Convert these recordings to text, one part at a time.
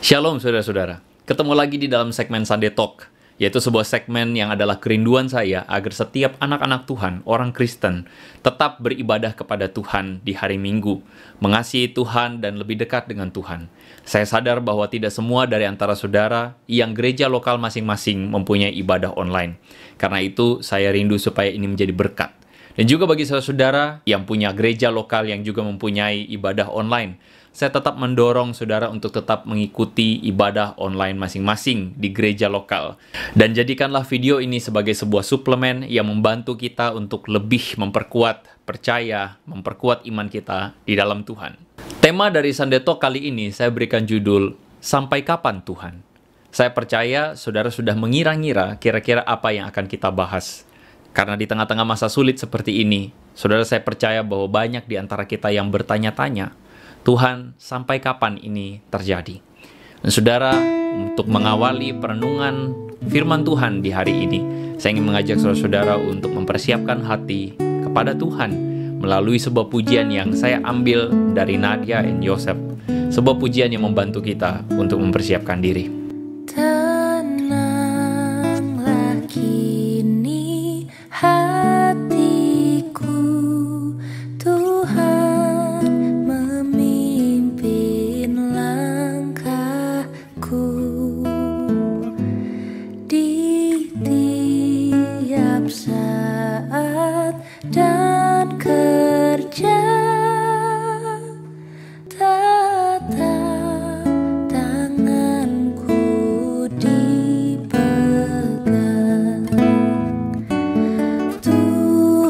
Shalom saudara-saudara, ketemu lagi di dalam segmen Sunday Talk, yaitu sebuah segmen yang adalah kerinduan saya agar setiap anak-anak Tuhan, orang Kristen, tetap beribadah kepada Tuhan di hari Minggu, mengasihi Tuhan dan lebih dekat dengan Tuhan. Saya sadar bahwa tidak semua dari antara saudara yang gereja lokal masing-masing mempunyai ibadah online. Karena itu, saya rindu supaya ini menjadi berkat. Dan juga bagi saudara-saudara yang punya gereja lokal yang juga mempunyai ibadah online, saya tetap mendorong saudara untuk tetap mengikuti ibadah online masing-masing di gereja lokal. Dan jadikanlah video ini sebagai sebuah suplemen yang membantu kita untuk lebih memperkuat percaya, memperkuat iman kita di dalam Tuhan. Tema dari Sunday Talk kali ini saya berikan judul, Sampai Kapan Tuhan? Saya percaya saudara sudah mengira-ngira kira-kira apa yang akan kita bahas. Karena di tengah-tengah masa sulit seperti ini, saudara saya percaya bahwa banyak di antara kita yang bertanya-tanya, Tuhan, sampai kapan ini terjadi? Dan saudara, untuk mengawali perenungan firman Tuhan di hari ini, saya ingin mengajak saudara-saudara untuk mempersiapkan hati kepada Tuhan melalui sebuah pujian yang saya ambil dari Nadia and Yosef. Sebuah pujian yang membantu kita untuk mempersiapkan diri. Tenanglah kini hatiku, Tuhan memimpin langkahku di tiap saat dan kerja. Tetap tanganku dipegang,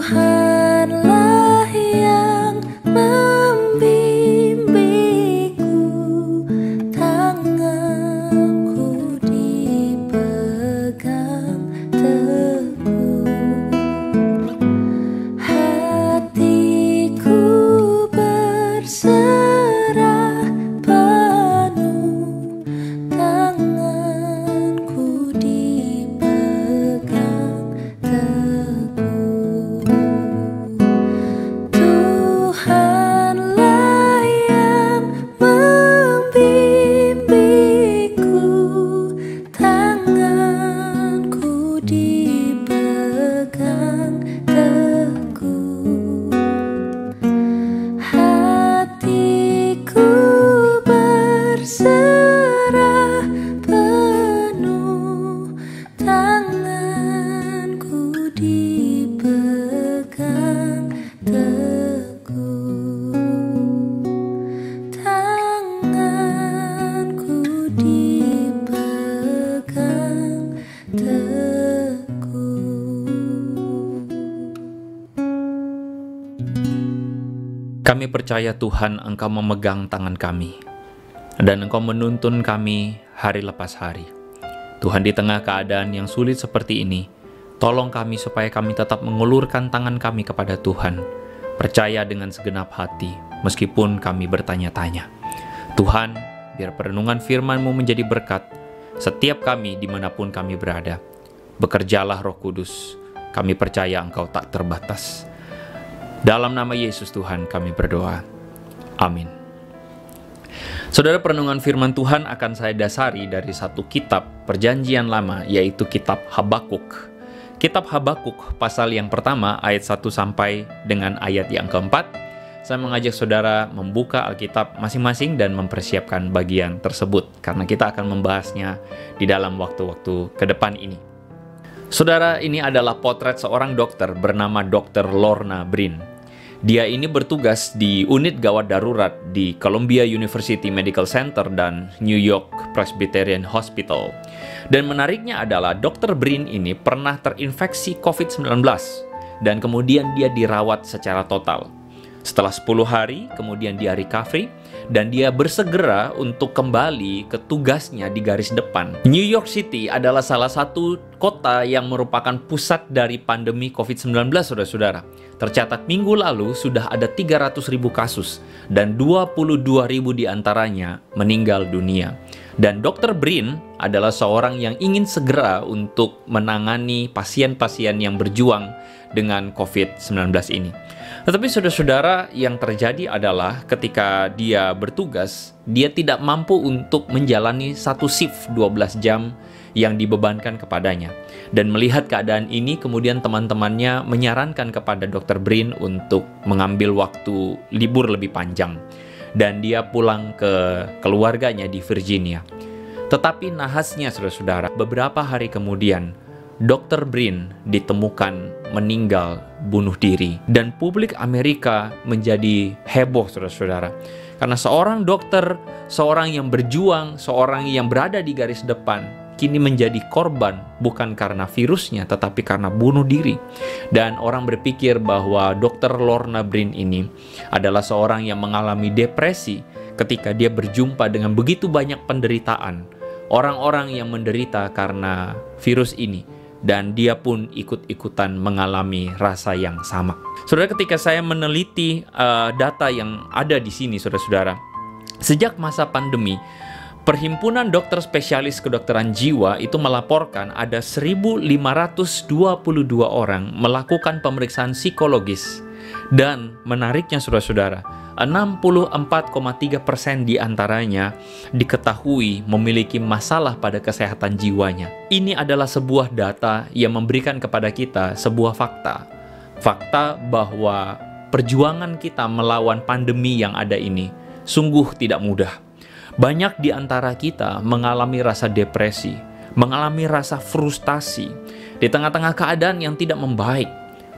Tuhanlah yang membimbingku, tanganku dipegang teguh, hatiku berserah penuh, tanganku dipegang teguh. Tuhanlah yang membimbingku, tanganku dipegang teguh, hatiku berserah penuh, tanganku dipegang teguh, tanganku dipegang teguh. Kami percaya Tuhan, Engkau memegang tangan kami, dan Engkau menuntun kami hari lepas hari. Tuhan, di tengah keadaan yang sulit seperti ini, tolong kami supaya kami tetap mengulurkan tangan kami kepada Tuhan, percaya dengan segenap hati, meskipun kami bertanya-tanya. Tuhan, biar perenungan firman-Mu menjadi berkat setiap kami dimanapun kami berada. Bekerjalah Roh Kudus, kami percaya Engkau tak terbatas. Dalam nama Yesus Tuhan kami berdoa. Amin. Saudara, perenungan firman Tuhan akan saya dasari dari satu kitab Perjanjian Lama, yaitu kitab Habakuk. Kitab Habakuk pasal yang pertama ayat 1 sampai dengan ayat yang keempat. Saya mengajak saudara membuka Alkitab masing-masing dan mempersiapkan bagian tersebut, karena kita akan membahasnya di dalam waktu-waktu ke depan ini. Saudara, ini adalah potret seorang dokter bernama Dr. Lorna Breen. Dia ini bertugas di unit gawat darurat di Columbia University Medical Center dan New York Presbyterian Hospital. Dan menariknya adalah Dr. Breen ini pernah terinfeksi COVID-19 dan kemudian dia dirawat secara total. Setelah 10 hari, kemudian dia recovery dan dia bersegera untuk kembali ke tugasnya di garis depan. New York City adalah salah satu kota yang merupakan pusat dari pandemi COVID-19, saudara-saudara. Tercatat minggu lalu sudah ada 300.000 kasus dan 22.000 diantaranya meninggal dunia. Dan Dr. Breen adalah seorang yang ingin segera untuk menangani pasien-pasien yang berjuang dengan COVID-19 ini. Tetapi saudara-saudara, yang terjadi adalah ketika dia bertugas, dia tidak mampu untuk menjalani satu shift 12 jam yang dibebankan kepadanya. Dan melihat keadaan ini, kemudian teman-temannya menyarankan kepada Dr. Brin untuk mengambil waktu libur lebih panjang. Dan dia pulang ke keluarganya di Virginia. Tetapi nahasnya saudara-saudara, beberapa hari kemudian, Dr. Brin ditemukan meninggal bunuh diri. Dan publik Amerika menjadi heboh saudara-saudara. Karena seorang dokter, seorang yang berjuang, seorang yang berada di garis depan, kini menjadi korban bukan karena virusnya, tetapi karena bunuh diri. Dan orang berpikir bahwa Dr. Lorna Brin ini adalah seorang yang mengalami depresi ketika dia berjumpa dengan begitu banyak penderitaan. Orang-orang yang menderita karena virus ini. Dan dia pun ikut-ikutan mengalami rasa yang sama. Saudara, ketika saya meneliti data yang ada di sini, saudara-saudara, sejak masa pandemi, Perhimpunan Dokter Spesialis Kedokteran Jiwa itu melaporkan ada 1.522 orang melakukan pemeriksaan psikologis. Dan menariknya saudara-saudara, 64,3% diantaranya diketahui memiliki masalah pada kesehatan jiwanya. Ini adalah sebuah data yang memberikan kepada kita sebuah fakta. Fakta bahwa perjuangan kita melawan pandemi yang ada ini sungguh tidak mudah. Banyak di antara kita mengalami rasa depresi, mengalami rasa frustasi, di tengah-tengah keadaan yang tidak membaik,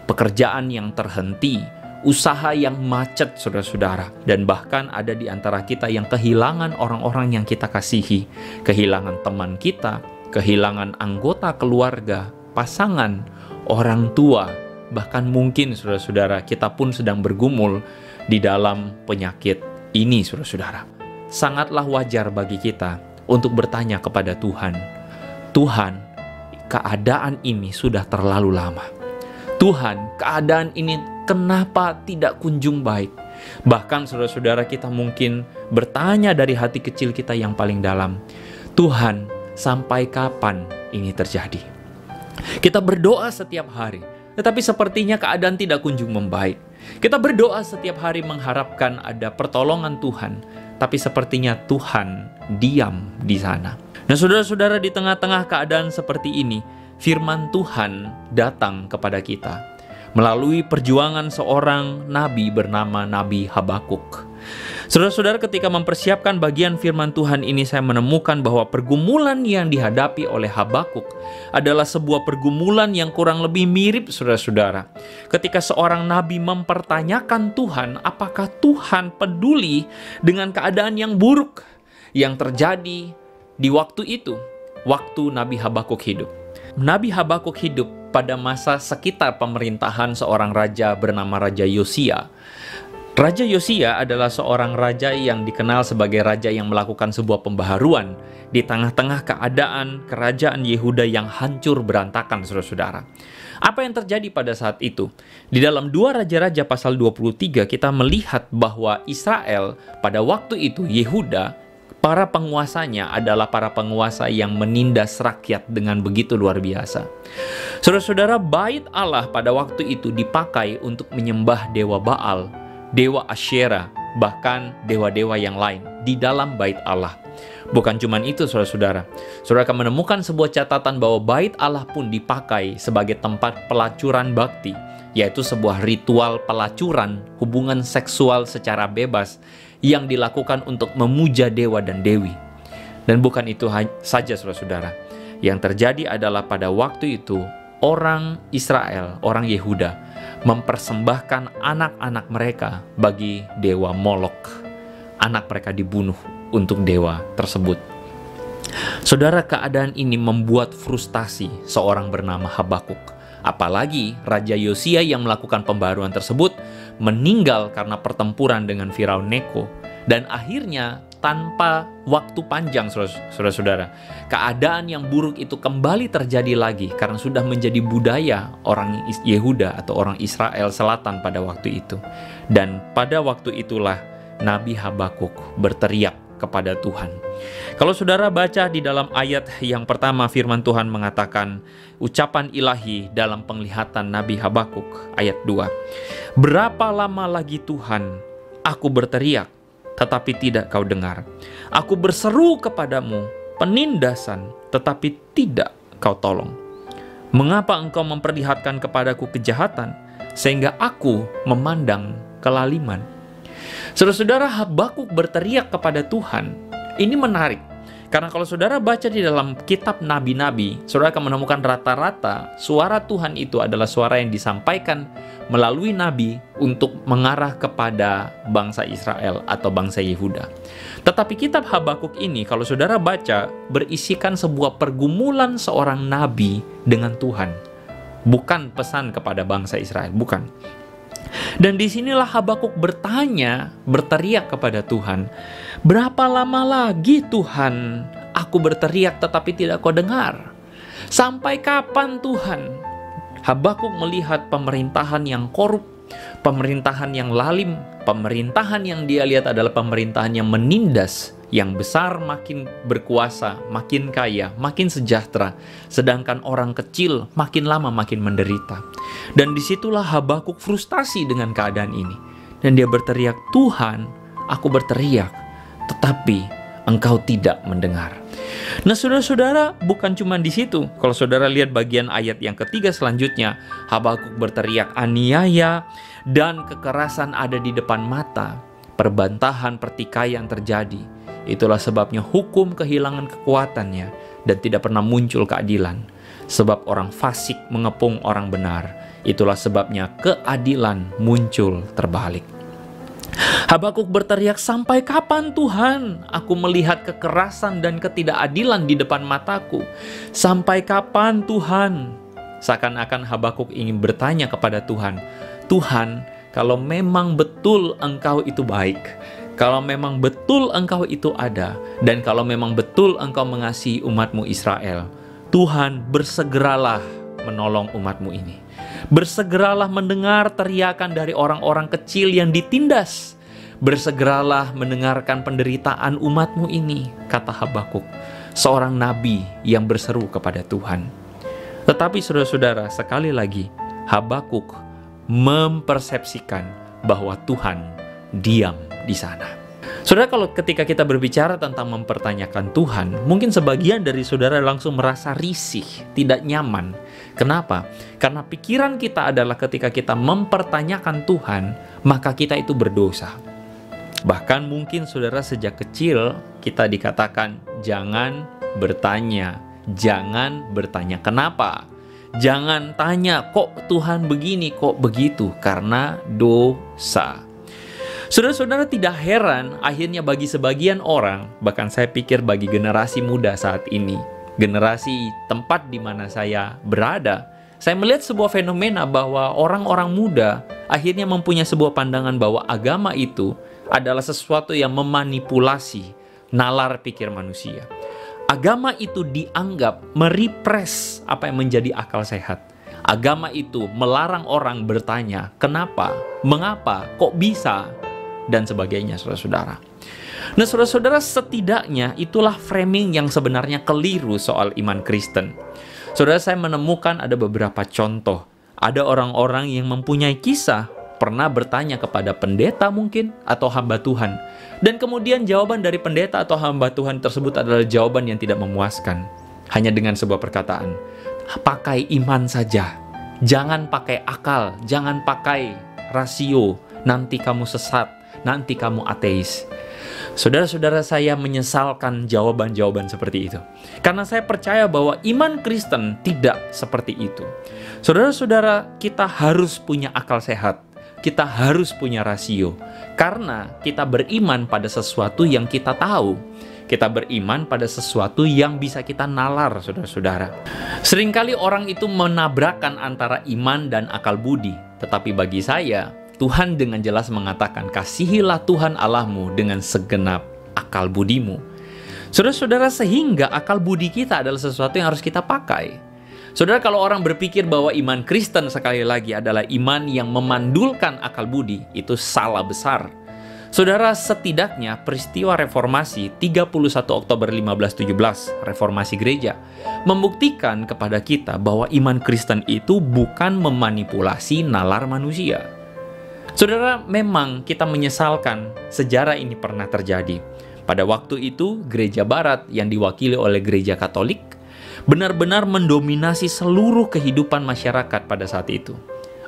pekerjaan yang terhenti, usaha yang macet saudara-saudara, dan bahkan ada di antara kita yang kehilangan orang-orang yang kita kasihi, kehilangan teman kita, kehilangan anggota keluarga, pasangan, orang tua, bahkan mungkin saudara-saudara kita pun sedang bergumul di dalam penyakit ini saudara-saudara. Sangatlah wajar bagi kita untuk bertanya kepada Tuhan, Tuhan, keadaan ini sudah terlalu lama. Tuhan, keadaan ini kenapa tidak kunjung baik? Bahkan saudara-saudara kita mungkin bertanya dari hati kecil kita yang paling dalam, Tuhan, sampai kapan ini terjadi? Kita berdoa setiap hari, tetapi sepertinya keadaan tidak kunjung membaik. Kita berdoa setiap hari mengharapkan ada pertolongan Tuhan, tapi sepertinya Tuhan diam di sana. Nah saudara-saudara, di tengah-tengah keadaan seperti ini, firman Tuhan datang kepada kita melalui perjuangan seorang nabi bernama Nabi Habakuk. Saudara-saudara, ketika mempersiapkan bagian firman Tuhan ini, saya menemukan bahwa pergumulan yang dihadapi oleh Habakuk adalah sebuah pergumulan yang kurang lebih mirip saudara-saudara. Ketika seorang nabi mempertanyakan Tuhan, apakah Tuhan peduli dengan keadaan yang buruk yang terjadi di waktu itu, waktu Nabi Habakuk hidup. Nabi Habakuk hidup pada masa sekitar pemerintahan seorang raja bernama Raja Yosia. Raja Yosia adalah seorang raja yang dikenal sebagai raja yang melakukan sebuah pembaharuan di tengah-tengah keadaan kerajaan Yehuda yang hancur berantakan, saudara-saudara. Apa yang terjadi pada saat itu? Di dalam 2 Raja-Raja pasal 23 kita melihat bahwa Israel pada waktu itu, Yehuda, para penguasanya adalah para penguasa yang menindas rakyat dengan begitu luar biasa. Saudara-saudara, bait Allah pada waktu itu dipakai untuk menyembah dewa Baal, dewa Asyera, bahkan dewa-dewa yang lain di dalam bait Allah. Bukan cuma itu saudara-saudara. Saudara akan menemukan sebuah catatan bahwa bait Allah pun dipakai sebagai tempat pelacuran bakti, yaitu sebuah ritual pelacuran hubungan seksual secara bebas yang dilakukan untuk memuja dewa dan dewi. Dan bukan itu saja saudara-saudara. Yang terjadi adalah pada waktu itu orang Israel, orang Yehuda mempersembahkan anak-anak mereka bagi dewa Molok. Anak mereka dibunuh untuk dewa tersebut. Saudara, keadaan ini membuat frustasi seorang bernama Habakuk. Apalagi Raja Yosia yang melakukan pembaharuan tersebut meninggal karena pertempuran dengan Firaun Neko. Dan akhirnya tanpa waktu panjang saudara-saudara, keadaan yang buruk itu kembali terjadi lagi karena sudah menjadi budaya orang Yehuda atau orang Israel Selatan pada waktu itu. Dan pada waktu itulah Nabi Habakuk berteriak kepada Tuhan. Kalau saudara baca di dalam ayat yang pertama, firman Tuhan mengatakan ucapan ilahi dalam penglihatan Nabi Habakuk ayat 2. Berapa lama lagi Tuhan, aku berteriak, tetapi tidak kau dengar. Aku berseru kepadamu penindasan, tetapi tidak kau tolong. Mengapa engkau memperlihatkan kepadaku kejahatan, sehingga aku memandang kelaliman? Saudara-saudara, Habakuk berteriak kepada Tuhan. Ini menarik, karena kalau saudara baca di dalam kitab nabi-nabi, saudara akan menemukan rata-rata suara Tuhan itu adalah suara yang disampaikan melalui nabi untuk mengarah kepada bangsa Israel atau bangsa Yehuda. Tetapi kitab Habakuk ini, kalau saudara baca, berisikan sebuah pergumulan seorang nabi dengan Tuhan. Bukan pesan kepada bangsa Israel, bukan. Dan disinilah Habakuk berteriak kepada Tuhan. Berapa lama lagi Tuhan, aku berteriak tetapi tidak kau dengar? Sampai kapan Tuhan? Habakuk melihat pemerintahan yang korup, pemerintahan yang lalim, pemerintahan yang dia lihat adalah pemerintahan yang menindas, yang besar makin berkuasa, makin kaya, makin sejahtera, sedangkan orang kecil makin lama makin menderita. Dan disitulah Habakuk frustasi dengan keadaan ini. Dan dia berteriak, Tuhan, aku berteriak, tetapi engkau tidak mendengar. Nah, saudara-saudara, bukan cuma di situ. Kalau saudara lihat bagian ayat yang ketiga selanjutnya, Habakuk berteriak, aniaya dan kekerasan ada di depan mata, perbantahan pertikaian terjadi. Itulah sebabnya hukum kehilangan kekuatannya dan tidak pernah muncul keadilan. Sebab orang fasik mengepung orang benar. Itulah sebabnya keadilan muncul terbalik. Habakuk berteriak, sampai kapan Tuhan aku melihat kekerasan dan ketidakadilan di depan mataku? Sampai kapan Tuhan? Seakan-akan Habakuk ingin bertanya kepada Tuhan, Tuhan, kalau memang betul engkau itu baik, kalau memang betul engkau itu ada, dan kalau memang betul engkau mengasihi umatmu Israel, Tuhan, bersegeralah menolong umatmu ini. Bersegeralah mendengar teriakan dari orang-orang kecil yang ditindas. Bersegeralah mendengarkan penderitaan umatmu ini, kata Habakuk, seorang nabi yang berseru kepada Tuhan. Tetapi saudara-saudara, sekali lagi, Habakuk mempersepsikan bahwa Tuhan diam di sana. Saudara, kalau ketika kita berbicara tentang mempertanyakan Tuhan, mungkin sebagian dari saudara langsung merasa risih, tidak nyaman. Kenapa? Karena pikiran kita adalah ketika kita mempertanyakan Tuhan, maka kita itu berdosa. Bahkan mungkin saudara sejak kecil kita dikatakan jangan bertanya, jangan bertanya kenapa. Jangan tanya kok Tuhan begini, kok begitu, karena dosa. Saudara-saudara, tidak heran akhirnya bagi sebagian orang, bahkan saya pikir bagi generasi muda saat ini, generasi tempat di mana saya berada, saya melihat sebuah fenomena bahwa orang-orang muda akhirnya mempunyai sebuah pandangan bahwa agama itu adalah sesuatu yang memanipulasi nalar pikir manusia. Agama itu dianggap merepres apa yang menjadi akal sehat. Agama itu melarang orang bertanya, kenapa, mengapa, kok bisa, dan sebagainya, saudara-saudara. Nah, saudara-saudara, setidaknya itulah framing yang sebenarnya keliru soal iman Kristen. Saudara, saya menemukan ada beberapa contoh. Ada orang-orang yang mempunyai kisah pernah bertanya kepada pendeta mungkin atau hamba Tuhan. Dan kemudian jawaban dari pendeta atau hamba Tuhan tersebut adalah jawaban yang tidak memuaskan. Hanya dengan sebuah perkataan, pakai iman saja. Jangan pakai akal, jangan pakai rasio. Nanti kamu sesat, nanti kamu ateis. Saudara-saudara, saya menyesalkan jawaban-jawaban seperti itu. Karena saya percaya bahwa iman Kristen tidak seperti itu. Saudara-saudara, kita harus punya akal sehat. Kita harus punya rasio. Karena kita beriman pada sesuatu yang kita tahu. Kita beriman pada sesuatu yang bisa kita nalar, saudara-saudara. Seringkali orang itu menabrakkan antara iman dan akal budi. Tetapi bagi saya, Tuhan dengan jelas mengatakan, kasihilah Tuhan Allahmu dengan segenap akal budimu. Saudara-saudara, sehingga akal budi kita adalah sesuatu yang harus kita pakai. Saudara, kalau orang berpikir bahwa iman Kristen sekali lagi adalah iman yang memandulkan akal budi, itu salah besar. Saudara, setidaknya peristiwa reformasi 31 Oktober 1517, reformasi gereja, membuktikan kepada kita bahwa iman Kristen itu bukan memanipulasi nalar manusia. Saudara, memang kita menyesalkan sejarah ini pernah terjadi. Pada waktu itu, gereja barat yang diwakili oleh gereja Katolik benar-benar mendominasi seluruh kehidupan masyarakat pada saat itu.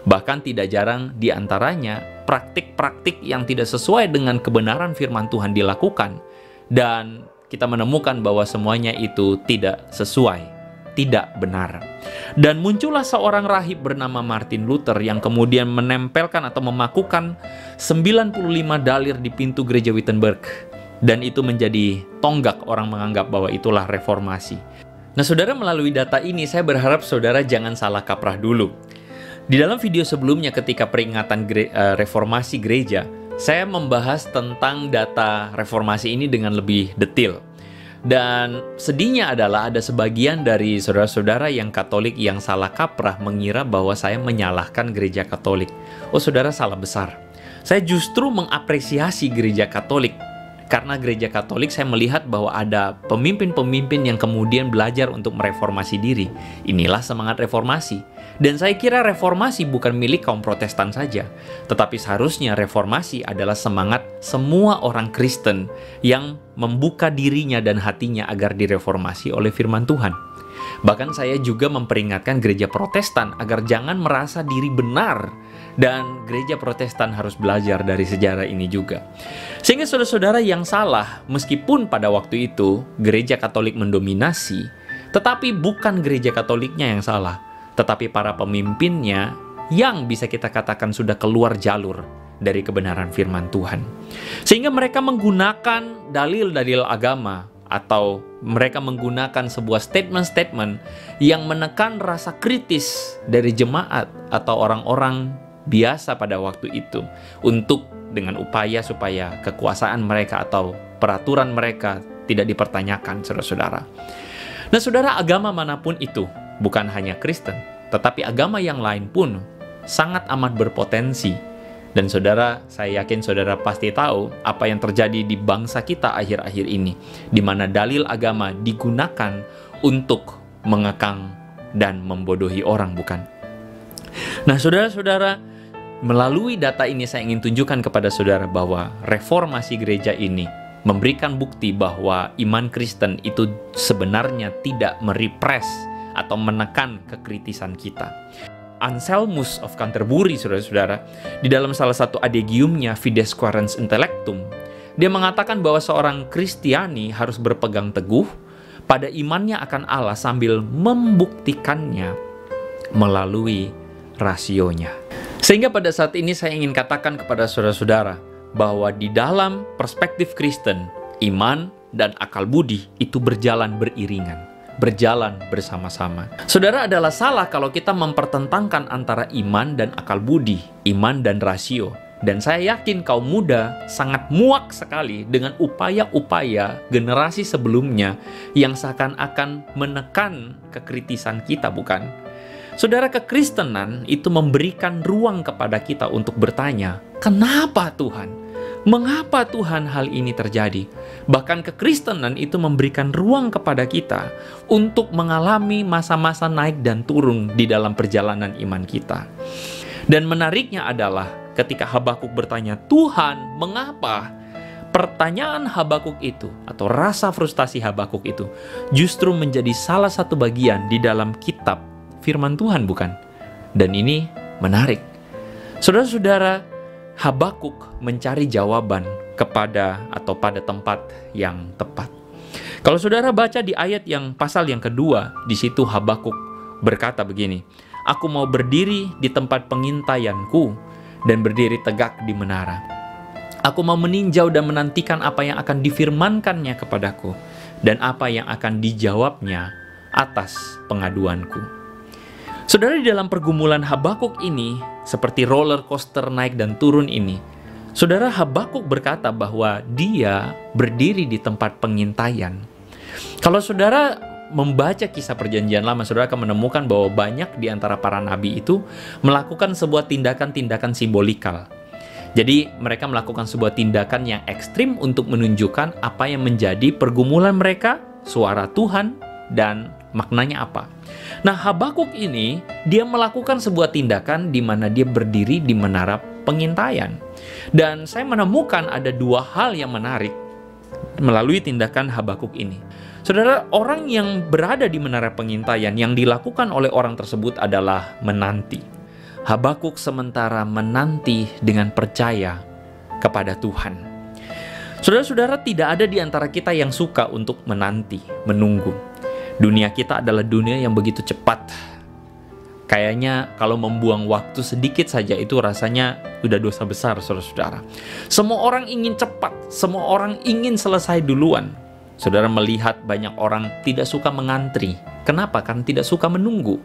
Bahkan tidak jarang di antaranya praktik-praktik yang tidak sesuai dengan kebenaran firman Tuhan dilakukan, dan kita menemukan bahwa semuanya itu tidak sesuai, tidak benar. Dan muncullah seorang rahib bernama Martin Luther yang kemudian menempelkan atau memakukan 95 dalir di pintu gereja Wittenberg, dan itu menjadi tonggak orang menganggap bahwa itulah reformasi. Nah, saudara, melalui data ini saya berharap saudara jangan salah kaprah dulu. Di dalam video sebelumnya ketika peringatan reformasi gereja, saya membahas tentang data reformasi ini dengan lebih detail. Dan sedihnya adalah ada sebagian dari saudara-saudara yang Katolik yang salah kaprah mengira bahwa saya menyalahkan gereja Katolik. Oh, saudara, salah besar. Saya justru mengapresiasi gereja Katolik. Karena gereja Katolik saya melihat bahwa ada pemimpin-pemimpin yang kemudian belajar untuk mereformasi diri. Inilah semangat reformasi. Dan saya kira reformasi bukan milik kaum Protestan saja, tetapi seharusnya reformasi adalah semangat semua orang Kristen yang membuka dirinya dan hatinya agar direformasi oleh firman Tuhan. Bahkan saya juga memperingatkan gereja Protestan agar jangan merasa diri benar, dan gereja Protestan harus belajar dari sejarah ini juga. Sehingga saudara-saudara yang salah, meskipun pada waktu itu gereja Katolik mendominasi, tetapi bukan gereja Katoliknya yang salah, tetapi para pemimpinnya yang bisa kita katakan sudah keluar jalur dari kebenaran firman Tuhan. Sehingga mereka menggunakan dalil-dalil agama, atau mereka menggunakan sebuah statement-statement yang menekan rasa kritis dari jemaat atau orang-orang biasa pada waktu itu, untuk dengan upaya supaya kekuasaan mereka atau peraturan mereka tidak dipertanyakan, saudara-saudara. Nah, saudara, agama manapun itu, bukan hanya Kristen, tetapi agama yang lain pun sangat amat berpotensi. Dan saudara, saya yakin saudara pasti tahu apa yang terjadi di bangsa kita akhir-akhir ini, di mana dalil agama digunakan untuk mengekang dan membodohi orang, bukan? Nah, saudara-saudara, melalui data ini saya ingin tunjukkan kepada saudara bahwa reformasi gereja ini memberikan bukti bahwa iman Kristen itu sebenarnya tidak merepress atau menekan kekritisan kita. Anselmus of Canterbury, saudara-saudara, di dalam salah satu adegiumnya Fides Quaerens Intellectum, dia mengatakan bahwa seorang Kristiani harus berpegang teguh pada imannya akan Allah sambil membuktikannya melalui rasionya. Sehingga pada saat ini saya ingin katakan kepada saudara-saudara bahwa di dalam perspektif Kristen, iman dan akal budi itu berjalan beriringan, berjalan bersama-sama. Saudara, adalah salah kalau kita mempertentangkan antara iman dan akal budi, iman dan rasio. Dan saya yakin kaum muda sangat muak sekali dengan upaya-upaya generasi sebelumnya yang seakan-akan menekan kekritisan kita, bukan? Saudara, kekristenan itu memberikan ruang kepada kita untuk bertanya, kenapa Tuhan? Mengapa Tuhan hal ini terjadi? Bahkan kekristenan itu memberikan ruang kepada kita untuk mengalami masa-masa naik dan turun di dalam perjalanan iman kita. Dan menariknya adalah ketika Habakuk bertanya, Tuhan, mengapa? Pertanyaan Habakuk itu atau rasa frustasi Habakuk itu justru menjadi salah satu bagian di dalam kitab firman Tuhan, bukan? Dan ini menarik. Saudara-saudara, Habakuk mencari jawaban kepada atau pada tempat yang tepat. Kalau saudara baca di ayat yang pasal yang kedua, di situ Habakuk berkata begini, aku mau berdiri di tempat pengintaianku dan berdiri tegak di menara. Aku mau meninjau dan menantikan apa yang akan difirmankannya kepadaku dan apa yang akan dijawabnya atas pengaduanku. Saudara, di dalam pergumulan Habakuk ini, seperti roller coaster naik dan turun ini, saudara, Habakuk berkata bahwa dia berdiri di tempat pengintaian. Kalau saudara membaca kisah perjanjian lama, saudara akan menemukan bahwa banyak di antara para nabi itu melakukan sebuah tindakan-tindakan simbolikal. Jadi mereka melakukan sebuah tindakan yang ekstrim untuk menunjukkan apa yang menjadi pergumulan mereka, suara Tuhan, dan maknanya apa. Nah, Habakuk ini, dia melakukan sebuah tindakan di mana dia berdiri di menara pengintaian. Dan saya menemukan ada dua hal yang menarik melalui tindakan Habakuk ini. Saudara, orang yang berada di menara pengintaian yang dilakukan oleh orang tersebut adalah menanti. Habakuk sementara menanti dengan percaya kepada Tuhan. Saudara-saudara, tidak ada di antara kita yang suka untuk menanti, menunggu. Dunia kita adalah dunia yang begitu cepat. Kayaknya kalau membuang waktu sedikit saja itu rasanya udah dosa besar, saudara-saudara. Semua orang ingin cepat, semua orang ingin selesai duluan. Saudara melihat banyak orang tidak suka mengantri. Kenapa? Karena tidak suka menunggu.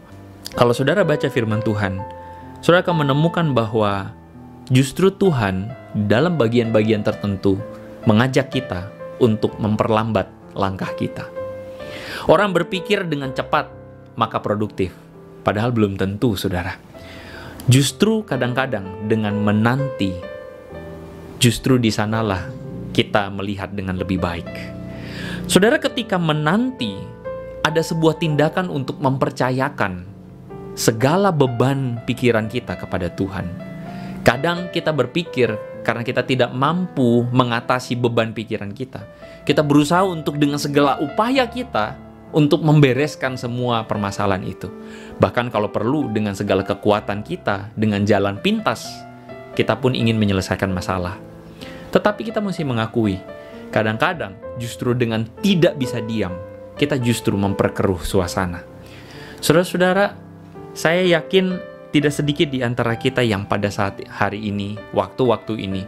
Kalau saudara baca firman Tuhan, saudara akan menemukan bahwa justru Tuhan dalam bagian-bagian tertentu mengajak kita untuk memperlambat langkah kita. Orang berpikir dengan cepat, maka produktif. Padahal belum tentu, saudara. Justru kadang-kadang dengan menanti, justru di sanalah kita melihat dengan lebih baik. Saudara, ketika menanti, ada sebuah tindakan untuk mempercayakan segala beban pikiran kita kepada Tuhan. Kadang kita berpikir karena kita tidak mampu mengatasi beban pikiran kita. Kita berusaha untuk dengan segala upaya kita untuk membereskan semua permasalahan itu. Bahkan kalau perlu dengan segala kekuatan kita, dengan jalan pintas, kita pun ingin menyelesaikan masalah. Tetapi kita mesti mengakui, kadang-kadang justru dengan tidak bisa diam, kita justru memperkeruh suasana. Saudara-saudara, saya yakin tidak sedikit di antara kita yang pada saat hari ini, waktu-waktu ini,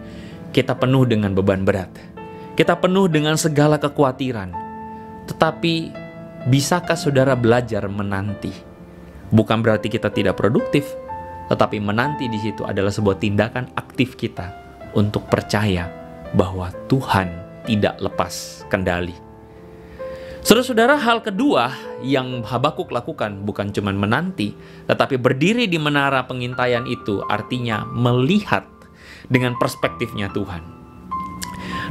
kita penuh dengan beban berat. Kita penuh dengan segala kekhawatiran. Tetapi, bisakah saudara belajar menanti? Bukan berarti kita tidak produktif, tetapi menanti di situ adalah sebuah tindakan aktif kita untuk percaya bahwa Tuhan tidak lepas kendali. Saudara-saudara, hal kedua yang Habakuk lakukan bukan cuma menanti, tetapi berdiri di menara pengintaian itu artinya melihat dengan perspektifnya Tuhan.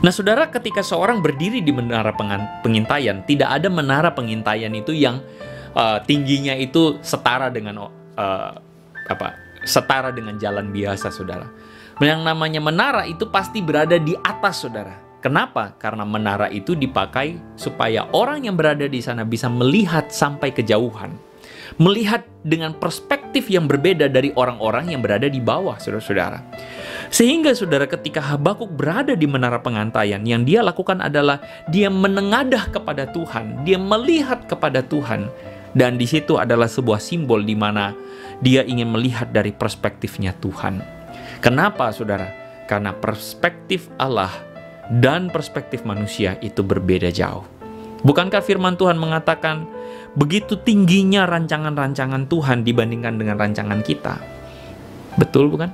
Nah, saudara, ketika seorang berdiri di menara pengintaian, tidak ada menara pengintaian itu yang tingginya itu setara dengan setara dengan jalan biasa, saudara. Yang namanya menara itu pasti berada di atas, saudara. Kenapa? Karena menara itu dipakai supaya orang yang berada di sana bisa melihat sampai kejauhan. Melihat dengan perspektif yang berbeda dari orang-orang yang berada di bawah, saudara-saudara. Sehingga saudara, ketika Habakuk berada di menara pengintaian, yang dia lakukan adalah dia menengadah kepada Tuhan, dia melihat kepada Tuhan. Dan di situ adalah sebuah simbol di mana dia ingin melihat dari perspektifnya Tuhan. Kenapa, saudara? Karena perspektif Allah dan perspektif manusia itu berbeda jauh. Bukankah firman Tuhan mengatakan begitu tingginya rancangan-rancangan Tuhan dibandingkan dengan rancangan kita? Betul bukan?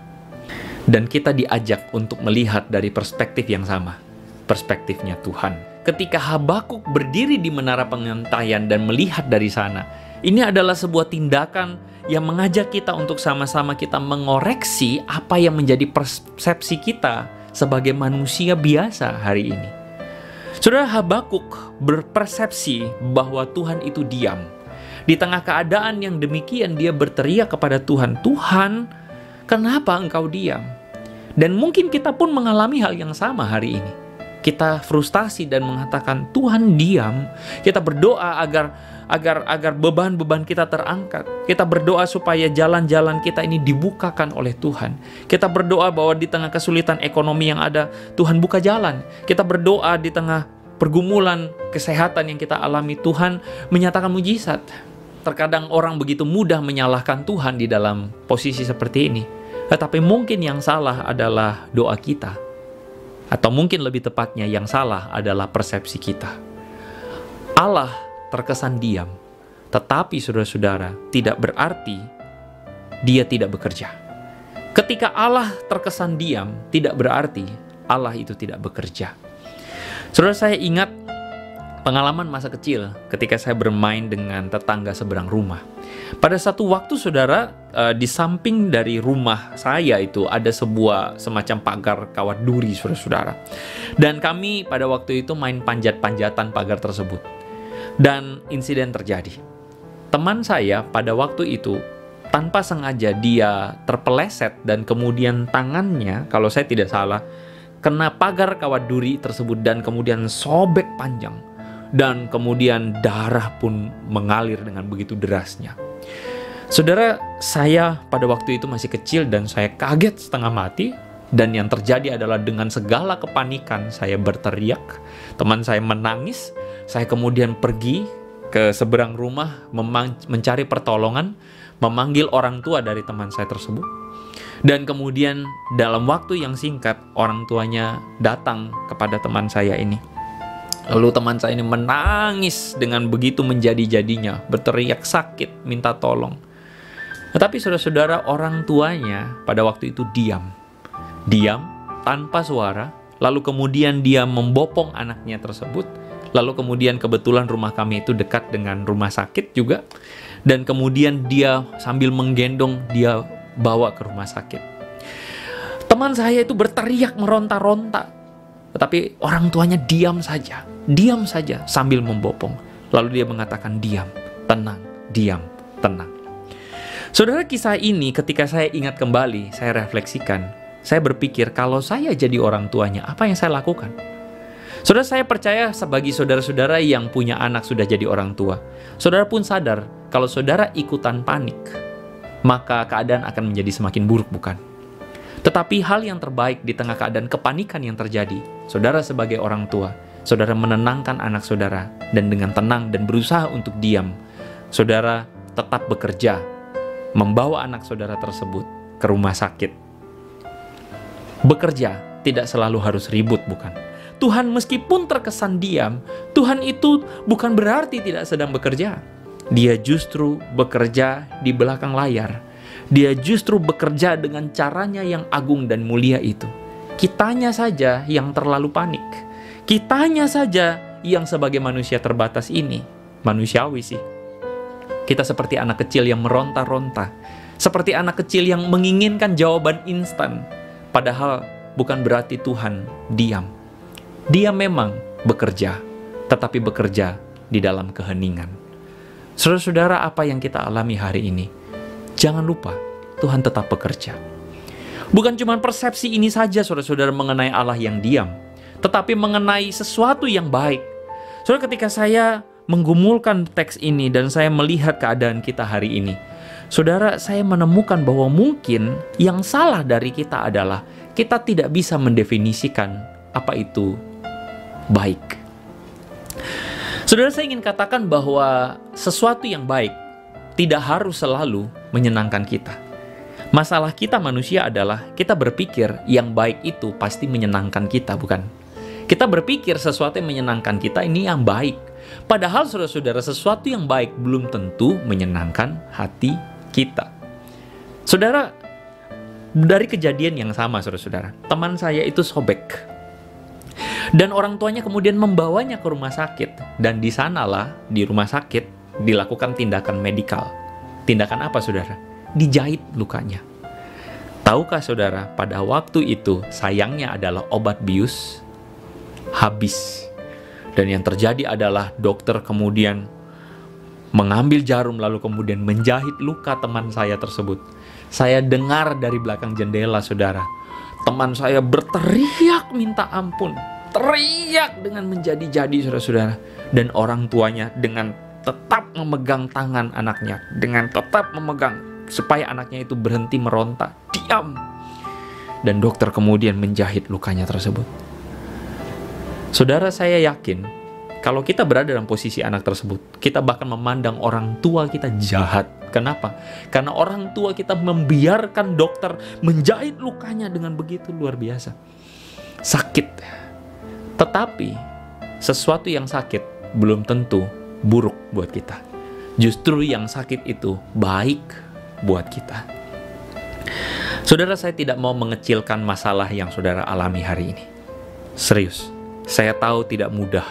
Dan kita diajak untuk melihat dari perspektif yang sama, perspektifnya Tuhan. Ketika Habakuk berdiri di menara pengintaian dan melihat dari sana, ini adalah sebuah tindakan yang mengajak kita untuk sama-sama kita mengoreksi apa yang menjadi persepsi kita sebagai manusia biasa hari ini. Saudara, Habakuk berpersepsi bahwa Tuhan itu diam. Di tengah keadaan yang demikian, dia berteriak kepada Tuhan, "Tuhan, kenapa engkau diam?" Dan mungkin kita pun mengalami hal yang sama hari ini. Kita frustasi dan mengatakan, "Tuhan diam." Kita berdoa agar beban-beban kita terangkat. Kita berdoa supaya jalan-jalan kita ini dibukakan oleh Tuhan. Kita berdoa bahwa di tengah kesulitan ekonomi yang ada, Tuhan buka jalan. Kita berdoa di tengah pergumulan kesehatan yang kita alami, Tuhan menyatakan mujizat. Terkadang orang begitu mudah menyalahkan Tuhan di dalam posisi seperti ini. Tetapi mungkin yang salah adalah doa kita. Atau mungkin lebih tepatnya yang salah adalah persepsi kita. Allah terkesan diam, tetapi saudara-saudara, tidak berarti dia tidak bekerja. Ketika Allah terkesan diam, tidak berarti Allah itu tidak bekerja. Saudara, saya ingat pengalaman masa kecil ketika saya bermain dengan tetangga seberang rumah. Pada satu waktu saudara, di samping dari rumah saya itu ada sebuah semacam pagar kawat duri, saudara-saudara. Dan kami pada waktu itu main panjat-panjatan pagar tersebut. Dan insiden terjadi. Teman saya pada waktu itu tanpa sengaja dia terpeleset dan kemudian tangannya, kalau saya tidak salah, kena pagar kawat duri tersebut dan kemudian sobek panjang. Dan kemudian darah pun mengalir dengan begitu derasnya. Saudara, saya pada waktu itu masih kecil dan saya kaget setengah mati. Dan yang terjadi adalah dengan segala kepanikan saya berteriak. Teman saya menangis. Saya kemudian pergi ke seberang rumah mencari pertolongan, memanggil orang tua dari teman saya tersebut. Dan kemudian dalam waktu yang singkat orang tuanya datang kepada teman saya ini. Lalu teman saya ini menangis dengan begitu menjadi-jadinya, berteriak sakit, minta tolong. Tetapi saudara-saudara, orang tuanya pada waktu itu diam tanpa suara. Lalu kemudian dia membopong anaknya tersebut. Lalu kemudian kebetulan rumah kami itu dekat dengan rumah sakit juga. Dan kemudian dia sambil menggendong, dia bawa ke rumah sakit. Teman saya itu berteriak meronta-ronta. Tetapi orang tuanya diam saja sambil membopong. Lalu dia mengatakan diam, tenang. Saudara, kisah ini ketika saya ingat kembali, saya refleksikan, saya berpikir kalau saya jadi orang tuanya, apa yang saya lakukan? Saudara, saya percaya sebagai saudara-saudara yang punya anak sudah jadi orang tua, saudara pun sadar kalau saudara ikutan panik, maka keadaan akan menjadi semakin buruk, bukan? Tetapi hal yang terbaik di tengah keadaan kepanikan yang terjadi, saudara sebagai orang tua, saudara menenangkan anak saudara, dan dengan tenang dan berusaha untuk diam, saudara tetap bekerja, membawa anak saudara tersebut ke rumah sakit. Bekerja tidak selalu harus ribut, bukan? Tuhan meskipun terkesan diam, Tuhan itu bukan berarti tidak sedang bekerja. Dia justru bekerja di belakang layar. Dia justru bekerja dengan caranya yang agung dan mulia itu. Kitanya saja yang terlalu panik. Kitanya saja yang sebagai manusia terbatas ini, manusiawi sih. Kita seperti anak kecil yang meronta-ronta. Seperti anak kecil yang menginginkan jawaban instan. Padahal bukan berarti Tuhan diam. Dia memang bekerja, tetapi bekerja di dalam keheningan. Saudara-saudara, apa yang kita alami hari ini? Jangan lupa, Tuhan tetap bekerja. Bukan cuma persepsi ini saja, saudara-saudara, mengenai Allah yang diam, tetapi mengenai sesuatu yang baik. Saudara, ketika saya menggumulkan teks ini dan saya melihat keadaan kita hari ini, saudara, saya menemukan bahwa mungkin yang salah dari kita adalah kita tidak bisa mendefinisikan apa itu baik. Saudara, saya ingin katakan bahwa sesuatu yang baik tidak harus selalu menyenangkan kita. Masalah kita manusia adalah kita berpikir yang baik itu pasti menyenangkan kita, bukan? Kita berpikir sesuatu yang menyenangkan kita ini yang baik. Padahal saudara-saudara, sesuatu yang baik belum tentu menyenangkan hati kita. Saudara, dari kejadian yang sama, saudara-saudara, teman saya itu sobek. Dan orang tuanya kemudian membawanya ke rumah sakit. Dan di sanalah, di rumah sakit, dilakukan tindakan medikal. Tindakan apa, saudara? Dijahit lukanya. Tahukah saudara, pada waktu itu sayangnya adalah obat bius habis. Dan yang terjadi adalah dokter kemudian mengambil jarum lalu kemudian menjahit luka teman saya tersebut. Saya dengar dari belakang jendela, saudara. Teman saya berteriak minta ampun. Teriak dengan menjadi-jadi, saudara-saudara. Dan orang tuanya dengan tetap memegang tangan anaknya, dengan tetap memegang supaya anaknya itu berhenti meronta, diam. Dan dokter kemudian menjahit lukanya tersebut. Saudara, saya yakin kalau kita berada dalam posisi anak tersebut, kita bahkan memandang orang tua kita jahat. Kenapa? Karena orang tua kita membiarkan dokter menjahit lukanya dengan begitu luar biasa. Sakit. Tetapi sesuatu yang sakit belum tentu buruk buat kita. Justru yang sakit itu baik buat kita. Saudara, saya tidak mau mengecilkan masalah yang saudara alami hari ini. Serius, saya tahu tidak mudah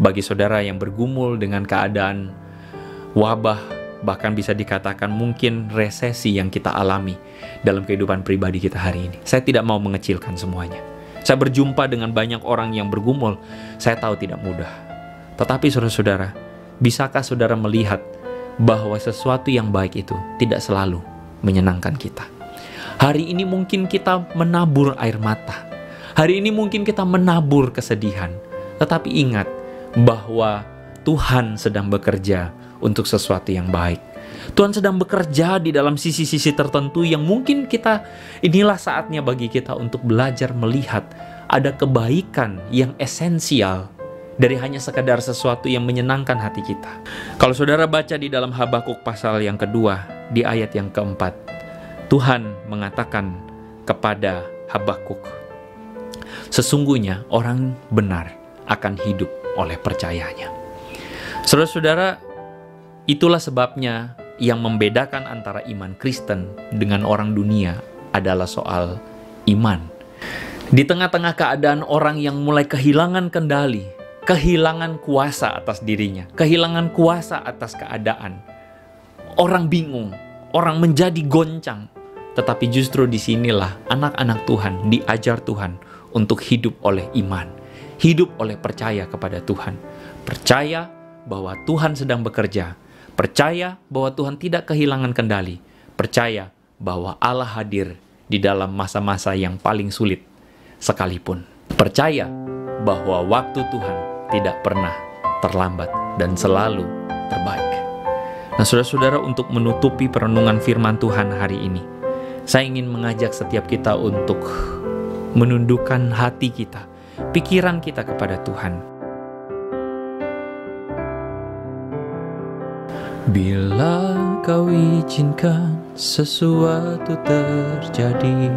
Bagi saudara yang bergumul dengan keadaan wabah, bahkan bisa dikatakan mungkin resesi yang kita alami dalam kehidupan pribadi kita hari ini. Saya tidak mau mengecilkan semuanya. Saya berjumpa dengan banyak orang yang bergumul, saya tahu tidak mudah. Tetapi saudara-saudara, bisakah saudara melihat bahwa sesuatu yang baik itu tidak selalu menyenangkan kita? Hari ini mungkin kita menabur air mata. Hari ini mungkin kita menabur kesedihan. Tetapi ingat bahwa Tuhan sedang bekerja untuk sesuatu yang baik. Tuhan sedang bekerja di dalam sisi-sisi tertentu yang mungkin inilah saatnya bagi kita untuk belajar melihat ada kebaikan yang esensial dari hanya sekadar sesuatu yang menyenangkan hati kita. Kalau saudara baca di dalam Habakuk pasal yang kedua, di ayat yang keempat, Tuhan mengatakan kepada Habakuk, sesungguhnya orang benar akan hidup oleh percayanya. Saudara-saudara, itulah sebabnya yang membedakan antara iman Kristen dengan orang dunia adalah soal iman. Di tengah-tengah keadaan orang yang mulai kehilangan kendali, kehilangan kuasa atas dirinya, kehilangan kuasa atas keadaan, orang bingung, orang menjadi goncang. Tetapi justru disinilah anak-anak Tuhan diajar Tuhan untuk hidup oleh iman, hidup oleh percaya kepada Tuhan, percaya bahwa Tuhan sedang bekerja, percaya bahwa Tuhan tidak kehilangan kendali, percaya bahwa Allah hadir di dalam masa-masa yang paling sulit sekalipun, percaya bahwa waktu Tuhan tidak pernah terlambat dan selalu terbaik. Nah, saudara-saudara, untuk menutupi perenungan firman Tuhan hari ini, saya ingin mengajak setiap kita untuk menundukkan hati kita, pikiran kita kepada Tuhan. Bila kau izinkan sesuatu terjadi,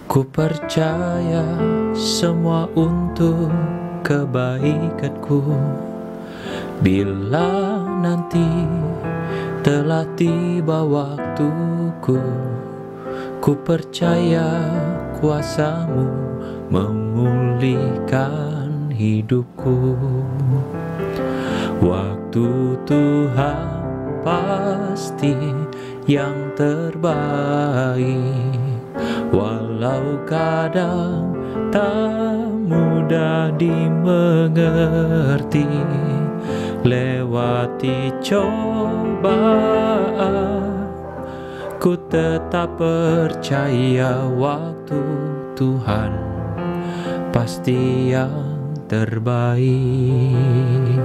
ku percaya semua untuk kebaikanku. Bila nanti telah tiba waktuku, ku percaya kuasa-Mu memulihkan hidupku. Waktu Tuhan pasti yang terbaik, walau kadang tak mudah dimengerti. Lewati cobaan, ku tetap percaya waktu Tuhan pasti yang terbaik.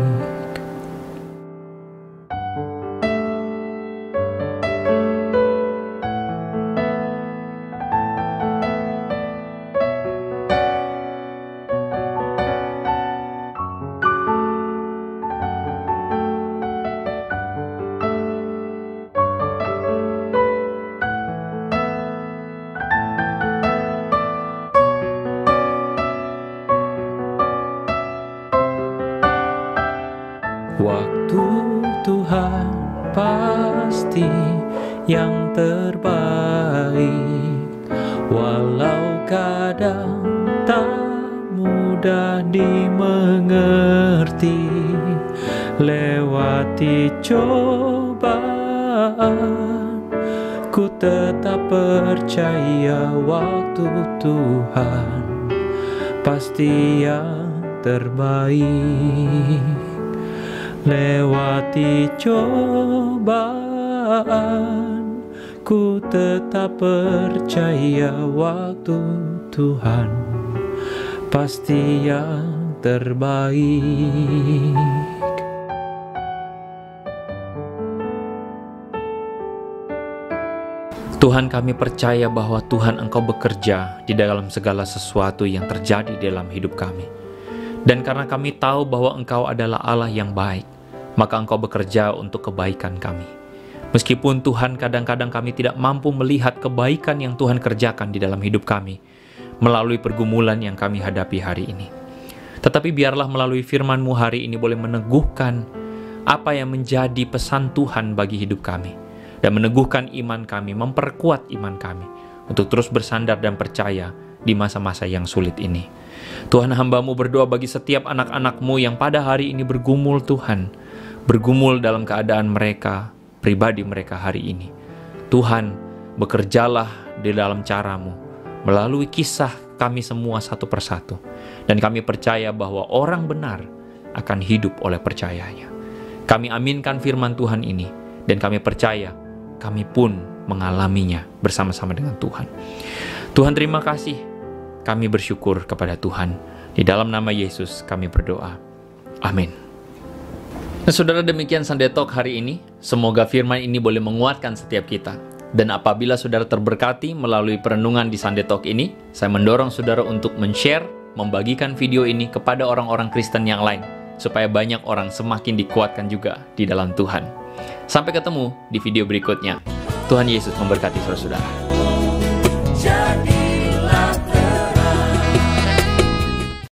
Waktu Tuhan pasti yang terbaik, walau kadang tak mudah dimengerti. Lewati cobaan, ku tetap percaya waktu Tuhan pasti yang terbaik. Lewati cobaan, ku tetap percaya waktu Tuhan pasti yang terbaik. Tuhan, kami percaya bahwa Tuhan Engkau bekerja di dalam segala sesuatu yang terjadi dalam hidup kami. Dan karena kami tahu bahwa Engkau adalah Allah yang baik, maka Engkau bekerja untuk kebaikan kami. Meskipun Tuhan kadang-kadang kami tidak mampu melihat kebaikan yang Tuhan kerjakan di dalam hidup kami, melalui pergumulan yang kami hadapi hari ini. Tetapi biarlah melalui firman-Mu hari ini boleh meneguhkan apa yang menjadi pesan Tuhan bagi hidup kami, dan meneguhkan iman kami, memperkuat iman kami, untuk terus bersandar dan percaya di masa-masa yang sulit ini. Tuhan, hamba-Mu berdoa bagi setiap anak-anak-Mu yang pada hari ini bergumul Tuhan, bergumul dalam keadaan mereka, pribadi mereka hari ini. Tuhan, bekerjalah di dalam cara-Mu, melalui kisah kami semua satu persatu. Dan kami percaya bahwa orang benar akan hidup oleh percayanya. Kami aminkan firman Tuhan ini, dan kami percaya kami pun mengalaminya bersama-sama dengan Tuhan. Tuhan, terima kasih. Kami bersyukur kepada Tuhan. Di dalam nama Yesus kami berdoa. Amin. Nah, saudara, demikian Sunday Talk hari ini. Semoga firman ini boleh menguatkan setiap kita. Dan apabila saudara terberkati melalui perenungan di Sunday Talk ini, saya mendorong saudara untuk men-share, membagikan video ini kepada orang-orang Kristen yang lain, supaya banyak orang semakin dikuatkan juga di dalam Tuhan. Sampai ketemu di video berikutnya. Tuhan Yesus memberkati saudara-saudara.